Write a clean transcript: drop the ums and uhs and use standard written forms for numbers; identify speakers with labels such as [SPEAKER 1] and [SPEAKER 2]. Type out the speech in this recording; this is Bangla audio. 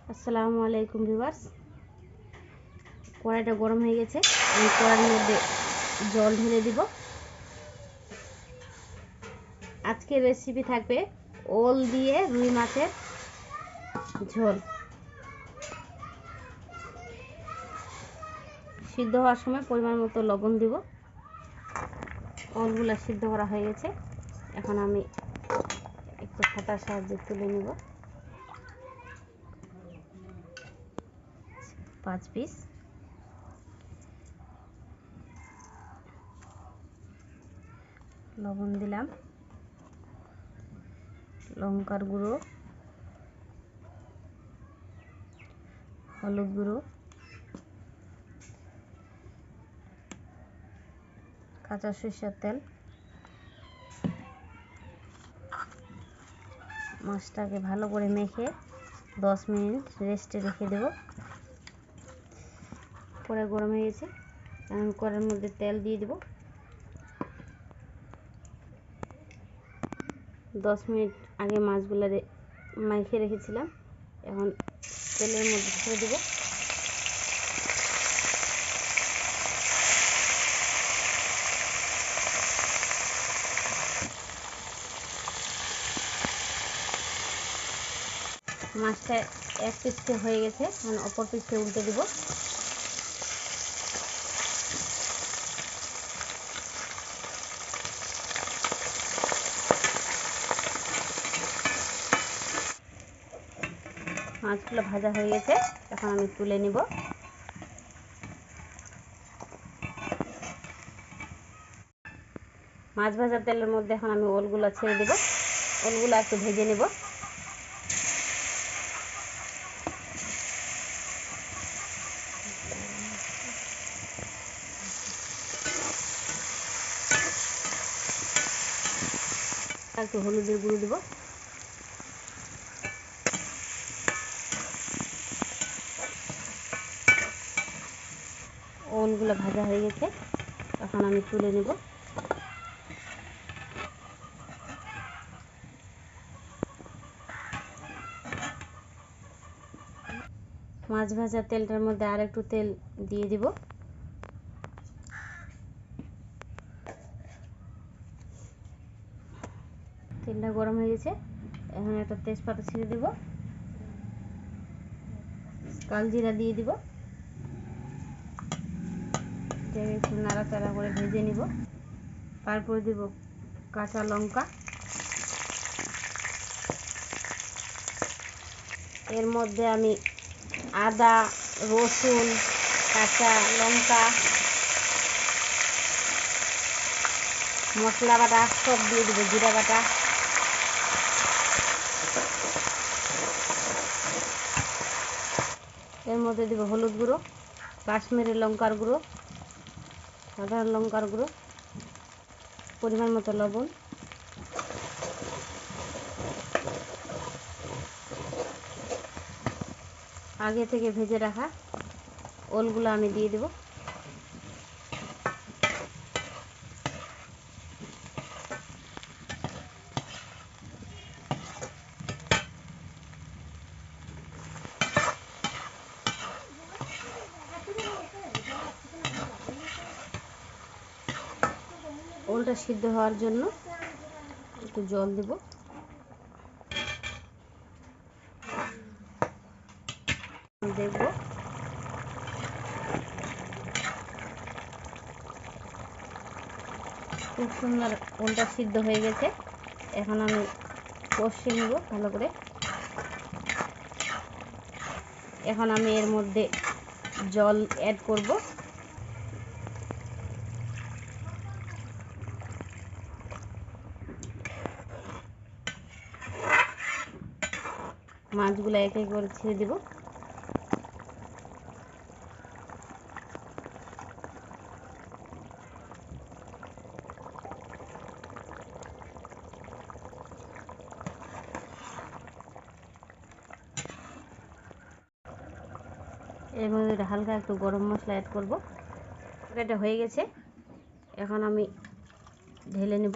[SPEAKER 1] আসসালামু আলাইকুম ভিউয়ার্স। কড়াইটা গরম হয়ে গেছে। এই কড়াইয়ের মধ্যে জল ঢেলে দিব। আজকের রেসিপি থাকবে ওল দিয়ে রুই মাছের ঝোল। সিদ্ধ হওয়ার সময় পরিমাণ মতো লবণ দিব। ওলগুলো সিদ্ধ করা হয়ে গেছে। এখন আমি একটু হাতার সাহায্যে তুলে নেব 5 পিস। লবণ দিলাম, লঙ্কার গুঁড়ো, হলুদ গুঁড়ো, কাঁচা সরিষার তেল। মাছটাকে ভালো করে মেখে 10 মিনিট রেস্টে রেখে দেব। কড়াই গরম হয়ে গেছে। এখন কড়াইয়ের মধ্যে তেল দিয়ে দেব। 10 মিনিট আগে মাছগুলো মেখে রেখেছিলাম। এখন তেলের মধ্যে ছেড়ে দেব। মাছটা এক পিসে হয়ে গেছে। এখন অপর পিসে উল্টে দেব। মাছগুলো ভাজা হয়ে গেছে। এখন আমি তুলে নিব। মাছ ভাজা তেলের মধ্যে এখন আমি ওলগুলো ছেড়ে দেব। ওলগুলো একটু ভেজে নেব। একটু হলুদের গুঁড়ো দেব। ওলগুলো ভাজা হয়ে গেছে। এখন আমি তুলে নেব। মাছ ভাজা তেলটার মধ্যে আর একটু তেল দিয়ে দিব। তেলটা গরম হয়ে গেছে। এখন একটা তেজপাতা ছেড়ে দেব। কালজিরা দিয়ে দিব। একটু নাড়াচাড়া করে ভেজে নিব। তারপর দিব কাঁচা লঙ্কা। এর মধ্যে আমি আদা, রসুন, কাঁচা লঙ্কা, মশলা বাটা সব দিয়ে দিব, জিরা বাটা। এর মধ্যে দিব হলুদ গুঁড়ো, কাশ্মীরি লঙ্কার গুঁড়ো, সাধারণ লঙ্কার গুঁড়ো, পরিমাণ মতো লবণ। আগে থেকে ভেজে রাখা ওলগুলো আমি দিয়ে দেব। ওলটা সিদ্ধ হওয়ার জন্য একটু জল দেব। দেখব খুব সুন্দর ওলটা সিদ্ধ হয়ে গেছে। এখন আমি কষিয়ে নেব ভালো করে। এখন আমি এর মধ্যে জল অ্যাড করব। মাছগুলো এক এক করে ছেড়ে দেব। এর মধ্যে হালকা একটু গরম মশলা অ্যাড করব। এটা হয়ে গেছে। এখন আমি ঢেলে নেব।